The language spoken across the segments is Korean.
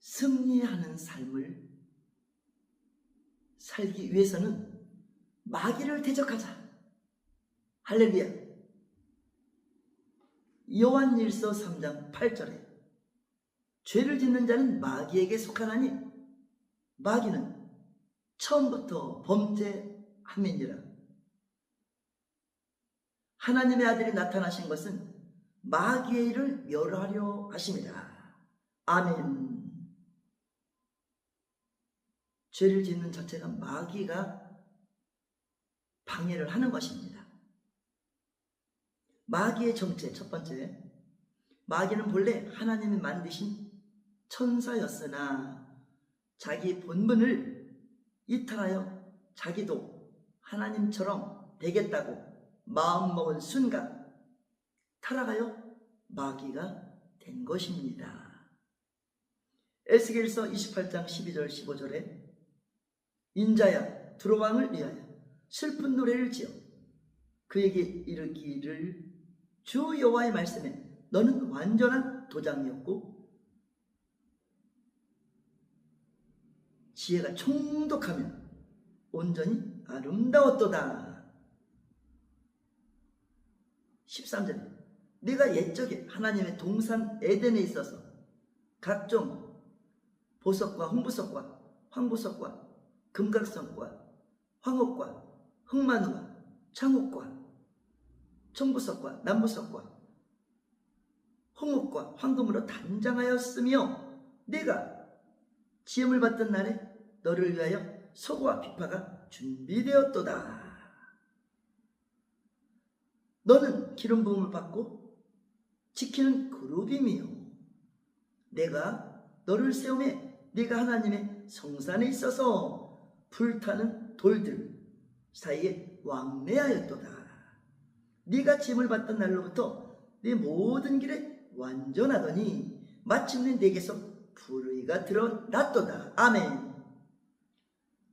승리하는 삶을 살기 위해서는 마귀를 대적하자. 할렐루야. 요한일서 3장 8절에 죄를 짓는 자는 마귀에게 속하나니 마귀는 처음부터 범죄함이니라. 하나님의 아들이 나타나신 것은 마귀의 일을 멸하려 하심이라. 아멘. 죄를 짓는 자체가 마귀가 방해를 하는 것입니다. 마귀의 정체, 첫 번째, 마귀는 본래 하나님이 만드신 천사였으나 자기 본분을 이탈하여 자기도 하나님처럼 되겠다고 마음먹은 순간 타락하여 마귀가 된 것입니다. 에스겔서 28장 12절 15절에 인자야 두로 왕을 위하여 슬픈 노래를 지어 그에게 이르기를 주 여호와의 말씀에 너는 완전한 도장이었고 지혜가 총독하며 온전히 아름다웠도다. 13절에 네가 옛적에 하나님의 동산 에덴에 있어서 각종 보석과 홍보석과 황보석과 금각석과 황옥과 흑마누와 창옥과 청보석과 남보석과 홍옥과 황금으로 단장하였으며 네가 지음을 받던 날에 너를 위하여 소고와 비파가 준비되었도다. 너는 기름 부음을 받고 지키는 그룹이며 내가 너를 세우매 네가 하나님의 성산에 있어서 불타는 돌들 사이에 왕래하였도다. 네가 짐을 받던 날로부터 네 모든 길에 완전하더니 마침내 네게서 불의가 드러났도다. 아멘.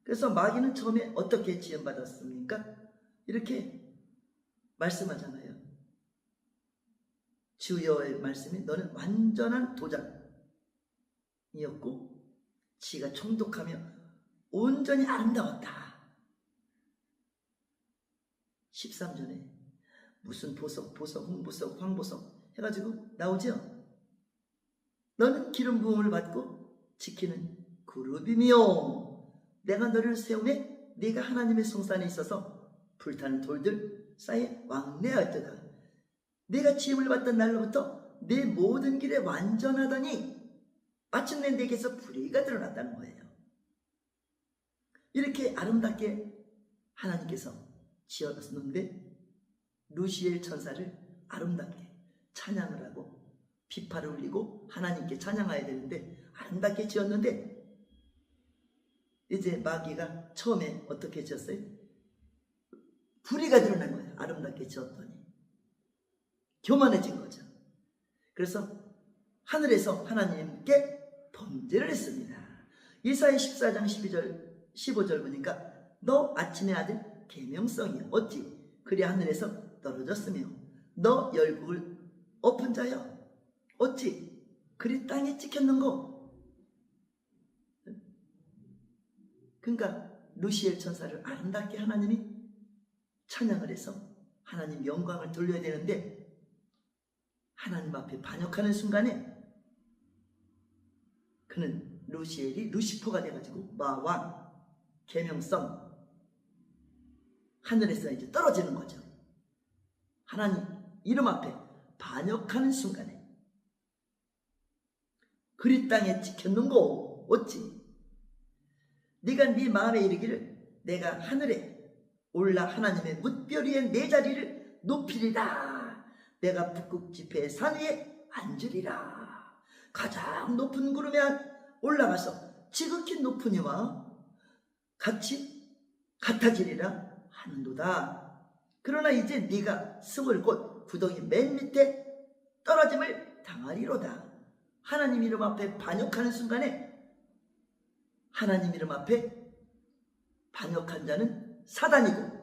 그래서 마귀는 처음에 어떻게 지음받았습니까? 이렇게 말씀하잖아요. 주 여호와의 말씀이 너는 완전한 도장이었고 지가 총독하며 온전히 아름다웠다. 13절에 무슨 보석, 홍보석, 황보석 해가지고 나오죠. 너는 기름 부음을 받고 지키는 그룹이며 내가 너를 세우매 네가 하나님의 성산에 있어서 불타는 돌들 사이에 왕래하였도다. 네가 지음을 받던 날로부터 내 모든 길에 완전하더니 마침내 네게서 불의가 드러났다는 거예요. 이렇게 아름답게 하나님께서 지었는데 루시엘 천사를 아름답게 찬양을 하고 비파를 울리고 하나님께 찬양해야 되는데 아름답게 지었는데 이제 마귀가 처음에 어떻게 지었어요? 불의가 드러난 거예요. 아름답게 지었더니 교만해진 거죠. 그래서 하늘에서 하나님께 범죄를 했습니다. 이사야 14장 15절 보니까 너 아침의 아들 계명성이여 어찌 그리 하늘에서 떨어졌으며 너 열국을 엎은 자여 어찌 그리 땅에 찍혔는고. 그러니까 루시엘 천사를 아름답게 하나님이 찬양을 해서 하나님 영광을 돌려야 되는데 하나님 앞에 반역하는 순간에 그는 루시엘이 루시퍼가 돼가지고 마왕 계명성 하늘에서 이제 떨어지는 거죠. 하나님 이름 앞에 반역하는 순간에 그리 땅에 찍혔는고 어찌 네가 네 마음에 이르기를 내가 하늘에 올라 하나님의 뭇별 위에 내 자리를 높이리라. 내가 북극 지폐의 산 위에 앉으리라. 가장 높은 구름에 올라가서 지극히 높은 이와 같이 같아지리라 하는도다. 그러나 이제 네가 스물 곧 구덩이 맨 밑에 떨어짐을 당하리로다. 하나님 이름 앞에 반역하는 순간에 하나님 이름 앞에 반역한 자는 사단이고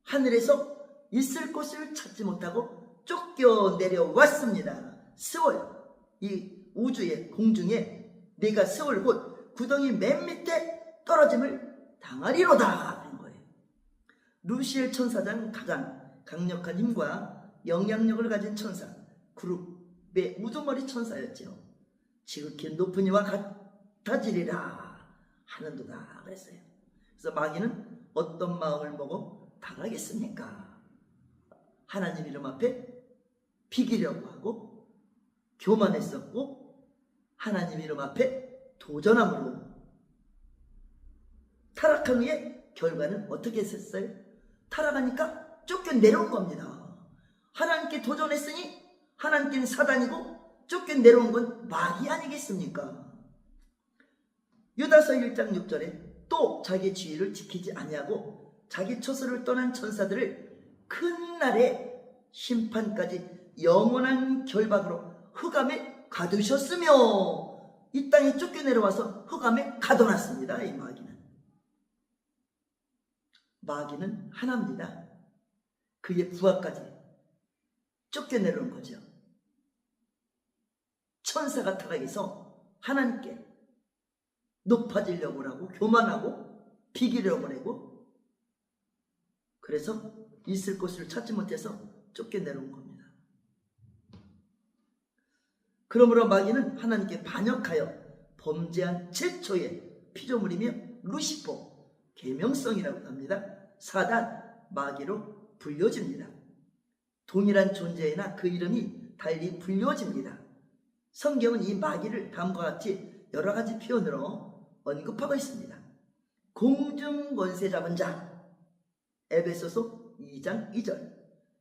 하늘에서 있을 곳을 찾지 못하고 쫓겨 내려왔습니다. 스월 이 우주의 공중에 네가 세월 곧 구덩이 맨 밑에 떨어짐을 당하리로다 하는 거예요. 루시엘 천사장 가장 강력한 힘과 영향력을 가진 천사, 그룹의 우두머리 천사였지요. 지극히 높은 이와 같아지리라 하는도다 그랬어요. 그래서 마귀는 어떤 마음을 먹어 당하겠습니까? 하나님 이름 앞에 비기려고 하고 교만했었고 하나님 이름 앞에 도전함으로 타락한 후에 결과는 어떻게 했었어요? 타락하니까 쫓겨내려온 겁니다. 하나님께 도전했으니 하나님께는 사단이고 쫓겨내려온 건 마귀 아니겠습니까? 유다서 1장 6절에 또 자기 주의를 지키지 아니하고 자기 처소를 떠난 천사들을 큰 날의 심판까지 영원한 결박으로 흑암에 가두셨으며 이 땅에 쫓겨내려와서 흑암에 가둬놨습니다. 이 마귀는 하나입니다. 그의 부하까지 쫓겨내려온 거죠. 천사가 타락해서 하나님께 높아지려고 하고 교만하고 비기려고 하고 그래서 있을 곳을 찾지 못해서 쫓겨내려온 겁니다. 그러므로 마귀는 하나님께 반역하여 범죄한 최초의 피조물이며 루시퍼, 계명성이라고 합니다. 사단, 마귀로 불려집니다. 동일한 존재이나 그 이름이 달리 불려집니다. 성경은 이 마귀를 다음과 같이 여러 가지 표현으로 언급하고 있습니다. 공중 권세 잡은 자, 에베소서 2장 2절.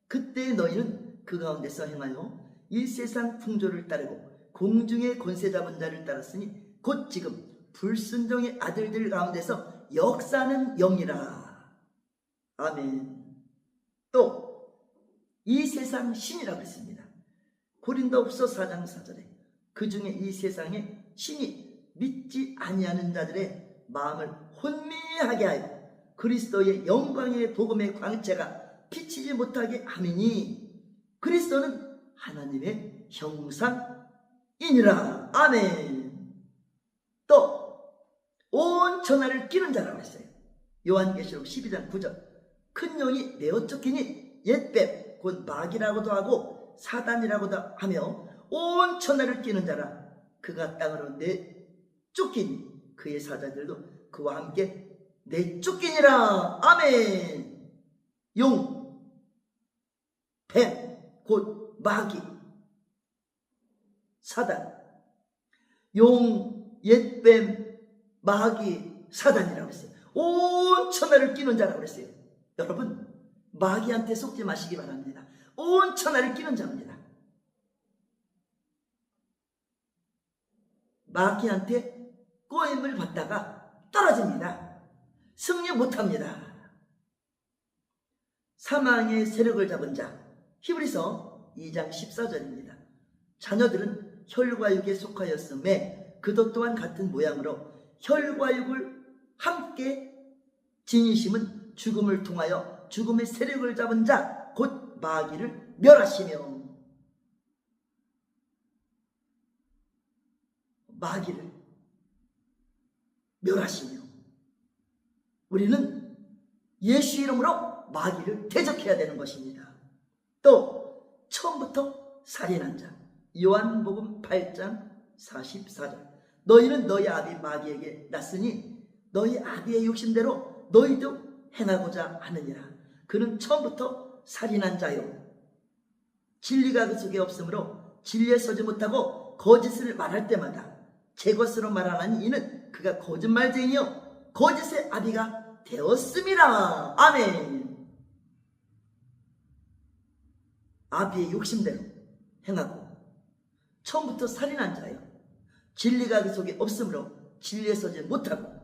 그때 너희는 그 가운데서 행하여 이 세상 풍조를 따르고 공중의 권세 잡은 자를 따랐으니 곧 지금 불순종의 아들들 가운데서 역사하는 영이라. 아멘. 또 이 세상 신이라고 했습니다. 고린도후서 4장 4절에 그 중에 이 세상의 신이 믿지 아니하는 자들의 마음을 혼미하게 하여 그리스도의 영광의 복음의 광채가 비치지 못하게 하미니 그리스도는 하나님의 형상이니라. 아멘. 또 온 천하를 끼는 자라고 했어요. 요한계시록 12장 9절. 큰 용이 내어 쫓기니 옛뱀 곧 마귀라고도 하고 사단이라고도 하며 온 천하를 끼는 자라. 그가 땅으로 내쫓기니 그의 사자들도 그와 함께 내쫓기니라. 아멘. 용, 뱀 곧 마귀, 사단, 용, 옛뱀, 마귀, 사단이라고 했어요. 온 천하를 끼는 자라고 했어요. 여러분, 마귀한테 속지 마시기 바랍니다. 온 천하를 끼는 자입니다. 마귀한테 꼬임을 받다가 떨어집니다. 승리 못합니다. 사망의 세력을 잡은 자, 히브리서 2장 14절입니다. 자녀들은 혈과 육에 속하였음에 그도 또한 같은 모양으로 혈과 육을 함께 지니심은 죽음을 통하여 죽음의 세력을 잡은 자 곧 마귀를 멸하시며. 마귀를 멸하시며 우리는 예수 이름으로 마귀를 대적해야 되는 것입니다. 또 처음부터 살인한 자, 요한복음 8장 44절. 너희는 너희 아비 마귀에게 났으니 너희 아비의 욕심대로 너희도 행하고자 하느니라. 그는 처음부터 살인한 자요, 진리가 그 속에 없으므로 진리에 서지 못하고 거짓을 말할 때마다 제 것으로 말하나니 이는 그가 거짓말쟁이요 거짓의 아비가 되었음이라. 아멘. 아비의 욕심대로 행하고 처음부터 살인한 자요, 진리가 그 속에 없으므로 진리에 서지 못하고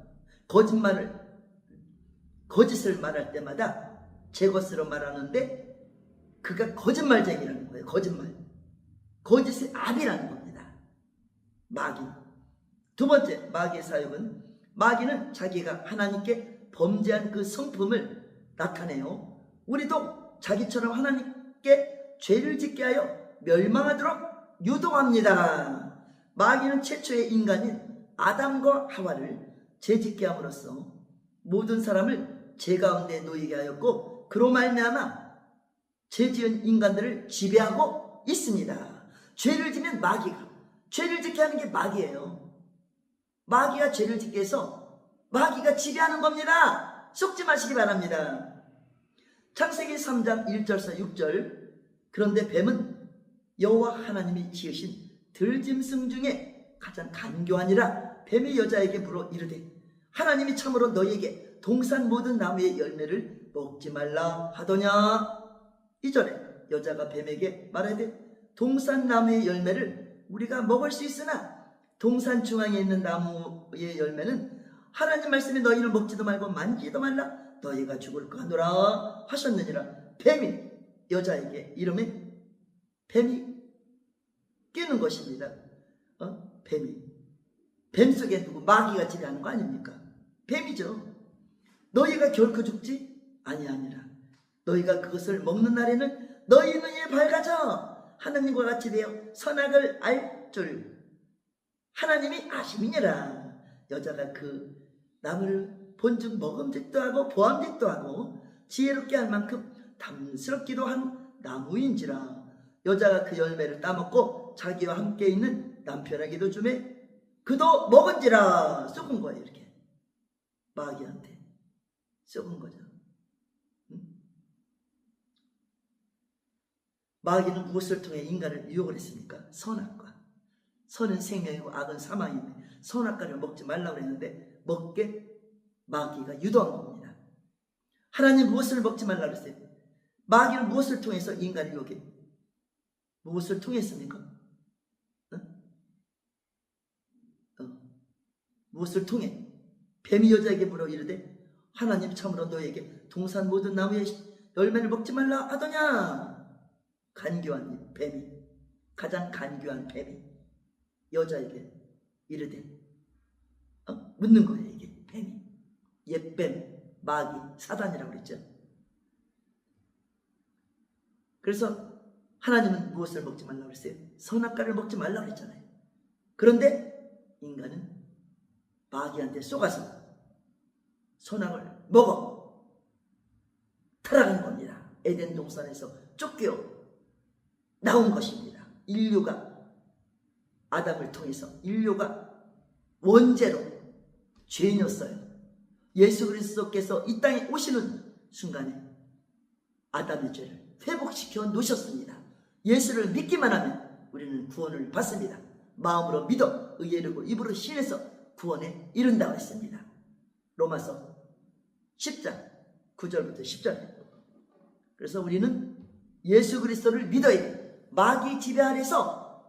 거짓을 말할 때마다 제 것으로 말하는데 그가 거짓말쟁이라는 거예요. 거짓의 아비라는 겁니다. 마귀. 두 번째 마귀의 사역은, 마귀는 자기가 하나님께 범죄한 그 성품을 나타내요. 우리도 자기처럼 하나님께 죄를 짓게 하여 멸망하도록 유도합니다. 마귀는 최초의 인간인 아담과 하와를 죄짓게 함으로써 모든 사람을 죄 가운데 놓이게 하였고 그로 말미암아 죄지은 인간들을 지배하고 있습니다. 죄를 지면 마귀가 죄를 짓게 하는 게 마귀예요. 마귀가 죄를 짓게 해서 마귀가 지배하는 겁니다. 속지 마시기 바랍니다. 창세기 3장 1절에서 6절 그런데 뱀은 여호와 하나님이 지으신 들짐승 중에 가장 간교하니라. 뱀이 여자에게 물어 이르되 하나님이 참으로 너희에게 동산 모든 나무의 열매를 먹지 말라 하더냐. 2절에 여자가 뱀에게 말하되 동산 나무의 열매를 우리가 먹을 수 있으나 동산 중앙에 있는 나무의 열매는 하나님 말씀에 너희를 먹지도 말고 만지도 말라 너희가 죽을까 하노라 하셨느니라. 뱀이 여자에게 이름에 뱀이 끼는 것입니다. 뱀 속에 누구 마귀가 지배하는 거 아닙니까? 뱀이죠. 너희가 결코 죽지 아니하니라. 너희가 그것을 먹는 날에는 너희 눈이 밝아져 하나님과 같이 되어 선악을 알 줄 하나님이 아심이니라. 여자가 그 나무를 본즉 먹음직도 하고 보암직도 하고 지혜롭게 할 만큼 탐스럽기도 한 나무인지라. 여자가 그 열매를 따먹고 자기와 함께 있는 남편에게도 주매 그도 먹은지라. 썩은 거예요. 이렇게 마귀한테 썩은 거죠. 마귀는 무엇을 통해 인간을 유혹을 했습니까? 선악과. 선은 생명이고 악은 사망인데 선악과를 먹지 말라고 했는데 먹게 마귀가 유도한 겁니다. 하나님 무엇을 먹지 말라고 했어요? 마귀는 무엇을 통해서 인간을 유혹해? 무엇을 통했습니까? 무엇을 통해? 뱀이 여자에게 물어 이르되 하나님 참으로 너에게 동산 모든 나무의 열매를 먹지 말라 하더냐. 간교한 뱀이, 가장 간교한 뱀이 여자에게 이르되 묻는 거예요. 이게 뱀이, 옛뱀, 마귀, 사단이라고 그랬죠. 그래서 하나님은 무엇을 먹지 말라고 그랬어요? 선악과를 먹지 말라고 그랬잖아요. 그런데 인간은 마귀한테 쏘가서 선악을 먹어 타락한 겁니다. 에덴 동산에서 쫓겨 나온 것입니다. 인류가 아담을 통해서 인류가 원죄로 죄인이었어요. 예수 그리스도께서 이 땅에 오시는 순간에 아담의 죄를 회복시켜 놓으셨습니다. 예수를 믿기만 하면 우리는 구원을 받습니다. 마음으로 믿어 의에르고 입으로 신해서 구원에 이른다고 했습니다. 로마서 10장 9절부터 10절. 그래서 우리는 예수 그리스도를 믿어야 돼. 마귀 지배 아래서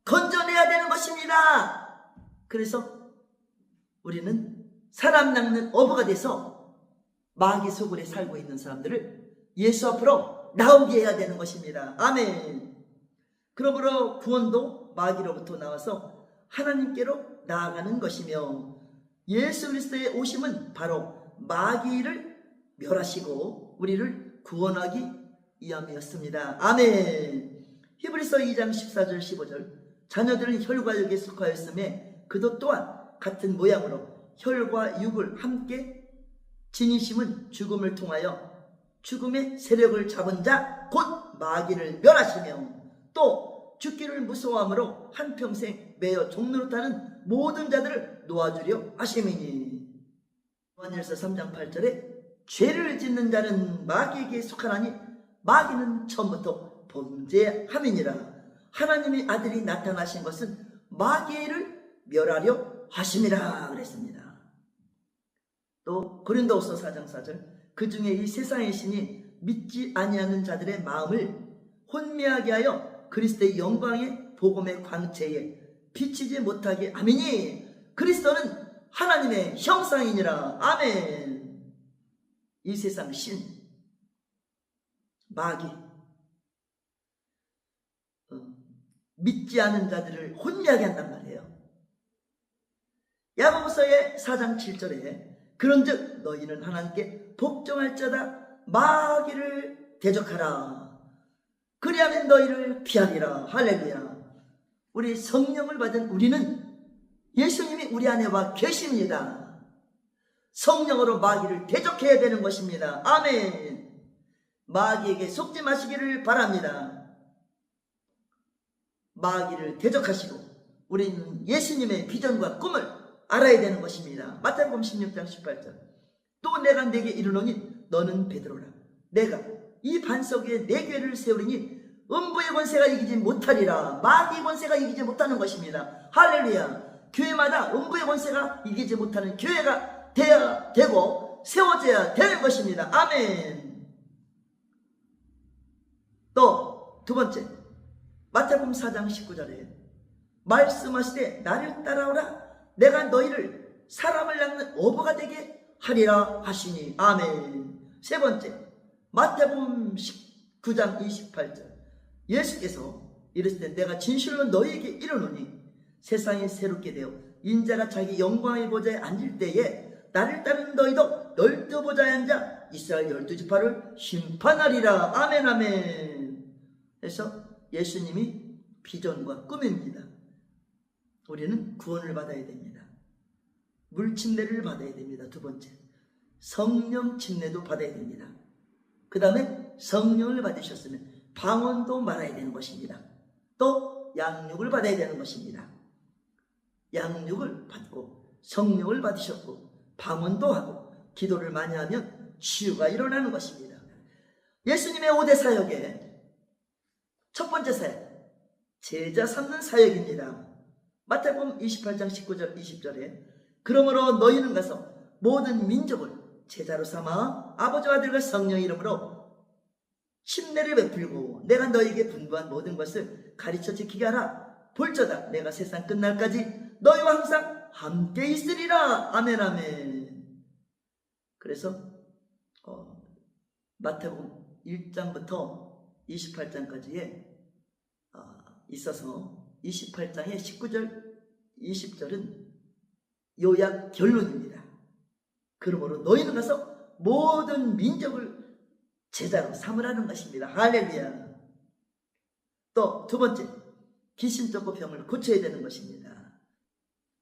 건져내야 되는 것입니다. 그래서 우리는 사람 낚는 어부가 돼서 마귀 속을에 살고 있는 사람들을 예수 앞으로 나오게 해야 되는 것입니다. 아멘. 그러므로 구원도 마귀로부터 나와서 하나님께로 나아가는 것이며 예수 그리스도의 오심은 바로 마귀를 멸하시고 우리를 구원하기 위함이었습니다. 아멘. 히브리서 2장 14절 15절 자녀들은 혈과 육에 속하였음에 그도 또한 같은 모양으로 혈과 육을 함께 지니심은 죽음을 통하여 죽음의 세력을 잡은 자 곧 마귀를 멸하시며 또 죽기를 무서워함으로 한평생 매여 종노릇하는 모든 자들을 놓아주려 하심이니. 요한일서 3장 8절에 죄를 짓는 자는 마귀에게 속하나니 마귀는 처음부터 범죄함이니라. 하나님의 아들이 나타나신 것은 마귀를 멸하려 하심이라 그랬습니다. 또 고린도후서 4장 4절 그 중에 이 세상의 신이 믿지 아니하는 자들의 마음을 혼미하게 하여 그리스도의 영광의 복음의 광채에 비치지 못하게 하미니 그리스도는 하나님의 형상이니라. 아멘. 이 세상 신 마귀 믿지 않은 자들을 혼미하게 한단 말이에요. 야고보서의 4장 7절에 그런즉 너희는 하나님께 복종할 자다 마귀를 대적하라 그리하면 너희를 피하리라. 할렐루야. 우리 성령을 받은 우리는 예수님이 우리 안에 와 계십니다. 성령으로 마귀를 대적해야 되는 것입니다. 아멘. 마귀에게 속지 마시기를 바랍니다. 마귀를 대적하시고 우리는 예수님의 비전과 꿈을 알아야 되는 것입니다. 마태복음 16장 18절. 또 내가 네게 이르노니 너는 베드로라. 내가 이 반석 위에 네 교회를 세우리니 음부의 권세가 이기지 못하리라. 마귀의 권세가 이기지 못하는 것입니다. 할렐루야. 교회마다 음부의 권세가 이기지 못하는 교회가 되어야 되고 세워져야 되는 것입니다. 아멘. 또 두 번째, 마태복음 4장 19절에 말씀하시되 나를 따라오라. 내가 너희를 사람을 낚는 어부가 되게 하리라 하시니. 아멘. 세 번째, 마태복음 19장 28절. 예수께서 이르시되 내가 진실로 너희에게 이르노니 세상이 새롭게 되어 인자가 자기 영광의 보좌에 앉을 때에 나를 따르는 너희도 열두 보좌에 앉아 이스라엘 12지파를 심판하리라. 아멘. 아멘. 그래서 예수님이 비전과 꿈입니다. 우리는 구원을 받아야 됩니다. 물침례를 받아야 됩니다. 두 번째, 성령 침례도 받아야 됩니다. 그 다음에 성령을 받으셨으면 방언도 말아야 되는 것입니다. 또 양육을 받아야 되는 것입니다. 양육을 받고 성령을 받으셨고 방언도 하고 기도를 많이 하면 치유가 일어나는 것입니다. 예수님의 5대 사역의 첫 번째 사역, 제자 삼는 사역입니다. 마태복음 28장 19절 20절에 그러므로 너희는 가서 모든 민족을 제자로 삼아 아버지와 아들과 성령의 이름으로 침례를 베풀고 내가 너희에게 분부한 모든 것을 가르쳐 지키게 하라. 볼저다 내가 세상 끝날까지 너희와 항상 함께 있으리라. 아멘. 아멘. 그래서 마태복음 1장부터 28장까지에 있어서 28장의 19절 20절은 요약 결론입니다. 그러므로 너희는 가서 모든 민족을 제자로 삼으라는 것입니다. 할렐루야. 또 두 번째, 귀신 쫓고 병을 고쳐야 되는 것입니다.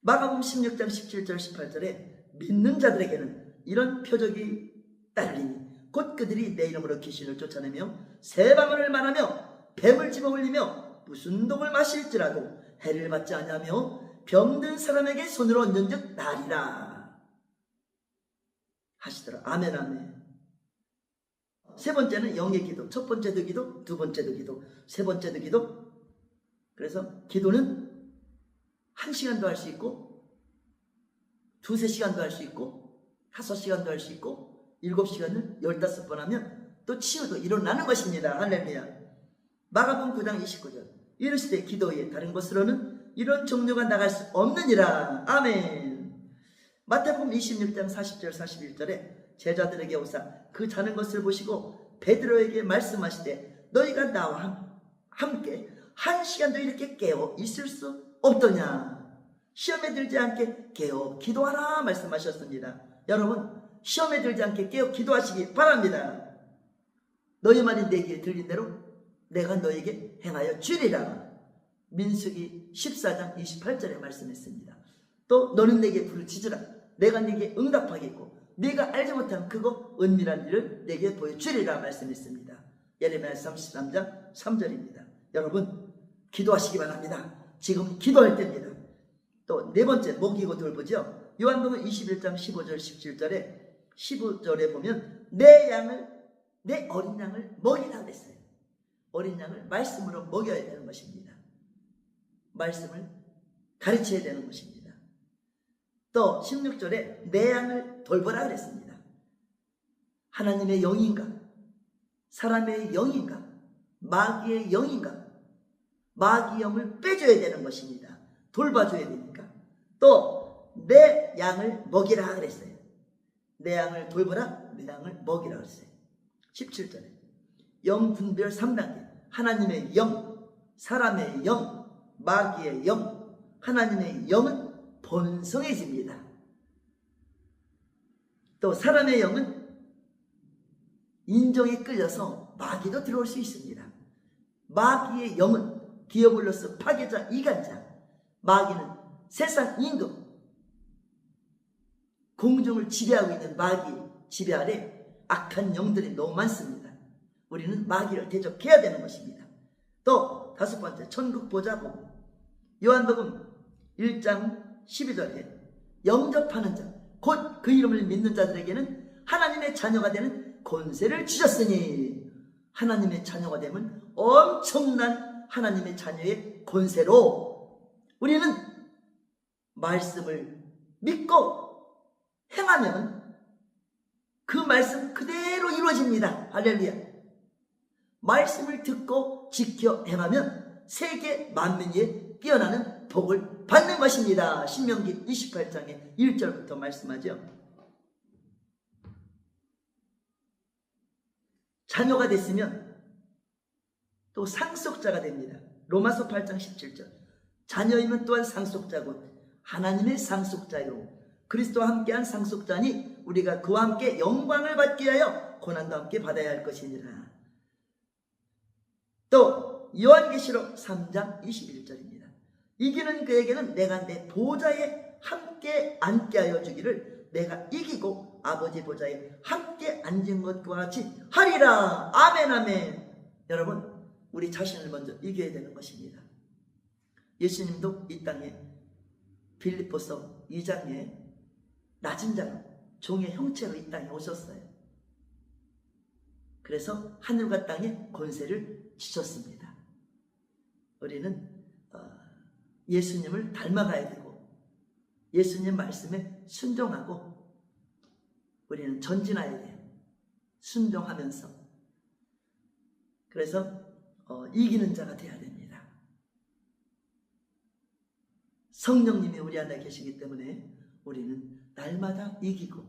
마가복음 16장 17절 18절에 믿는 자들에게는 이런 표적이 따르리니 곧 그들이 내 이름으로 귀신을 쫓아내며 새 방언을 말하며 뱀을 집어올리며 무슨 독을 마실지라도 해를 받지 아니하며 병든 사람에게 손으로 얹은즉 나리라 하시더라. 아멘. 아멘. 세 번째는 영의 기도. 첫 번째도 기도, 두 번째도 기도, 세 번째도 기도. 그래서 기도는 1시간도 할 수 있고 2-3시간도 할 수 있고 5시간도 할 수 있고 7시간을 15번 하면 또 치유도 일어나는 것입니다. 할렐루야. 마가복음 9장 29절 이르시되 기도 외에 다른 곳으로는 이런 종류가 나갈 수 없느니라. 아멘. 마태복음 26장 40절 41절에 제자들에게 오사 그 자는 것을 보시고 베드로에게 말씀하시되 너희가 나와 함께 1시간도 이렇게 깨어 있을 수 없더냐. 시험에 들지 않게 깨어 기도하라 말씀하셨습니다. 여러분 시험에 들지 않게 깨어 기도하시기 바랍니다. 너희 말이 내 귀에 들린 대로 내가 너에게 행하여 주리라. 민수기 14장 28절에 말씀했습니다. 또 너는 내게 부르짖으라. 내가 네게 응답하겠고 네가 알지 못한 크고 은밀한 일을 내게 보여주리라 말씀했습니다. 예레미야 33장 3절입니다. 여러분 기도하시기 바랍니다. 지금 기도할 때입니다. 또 네 번째 먹이고 돌보죠. 요한복음 21장 15절 17절에 보면 내 어린 양을 먹이라 그랬어요. 어린 양을 말씀으로 먹여야 되는 것입니다. 말씀을 가르쳐야 되는 것입니다. 또 16절에 내 양을 돌보라 그랬습니다. 하나님의 영인가? 사람의 영인가? 마귀의 영인가? 마귀 영을 빼줘야 되는 것입니다. 돌봐줘야 되니까. 또 내 양을 먹이라 그랬어요. 내 양을 돌보라, 내 양을 먹이라 그랬어요. 17절에 영 분별 3단계. 하나님의 영, 사람의 영, 마귀의 영. 하나님의 영은 본성해집니다. 또 사람의 영은 인정에 끌려서 마귀도 들어올 수 있습니다. 마귀의 영은 디아블로스 파괴자 이간자. 마귀는 세상 임금, 공중을 지배하고 있는 마귀 지배 아래 악한 영들이 너무 많습니다. 우리는 마귀를 대적해야 되는 것입니다. 또 다섯 번째, 천국 보좌 복음. 요한복음 1장 12절에 영접하는 자, 곧 그 이름을 믿는 자들에게는 하나님의 자녀가 되는 권세를 주셨으니, 하나님의 자녀가 되면 엄청난 하나님의 자녀의 권세로 우리는 말씀을 믿고 행하면 그 말씀 그대로 이루어집니다. 할렐루야. 말씀을 듣고 지켜 행하면 세계 만민이 뛰어나는 복을 받는 것입니다. 신명기 28장의 1절부터 말씀하죠. 자녀가 됐으면 또 상속자가 됩니다. 로마서 8장 17절. 자녀이면 또한 상속자고 하나님의 상속자요 그리스도와 함께한 상속자니 우리가 그와 함께 영광을 받기 위하여 고난도 함께 받아야 할 것이니라. 또 요한계시록 3장 21절입니다. 이기는 그에게는 내가 내 보좌에 함께 앉게 하여 주기를, 내가 이기고 아버지 보좌에 함께 앉은 것과 같이 하리라. 아멘 아멘. 여러분, 우리 자신을 먼저 이겨야 되는 것입니다. 예수님도 이 땅에 빌립보서 2장에 낮은 자로 종의 형체로 이 땅에 오셨어요. 그래서 하늘과 땅에 권세를 주셨습니다. 우리는 예수님을 닮아가야 되고 예수님 말씀에 순종하고 우리는 전진해야 돼요. 순종하면서. 그래서 이기는 자가 되어야 됩니다. 성령님이 우리 안에 계시기 때문에 우리는 날마다 이기고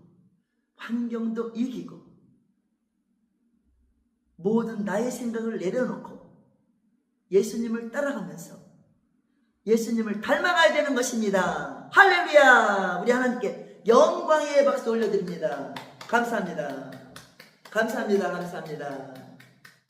환경도 이기고 모든 나의 생각을 내려놓고 예수님을 따라가면서 예수님을 닮아가야 되는 것입니다. 할렐루야. 우리 하나님께 영광의 박수 올려드립니다. 감사합니다. 감사합니다. 감사합니다.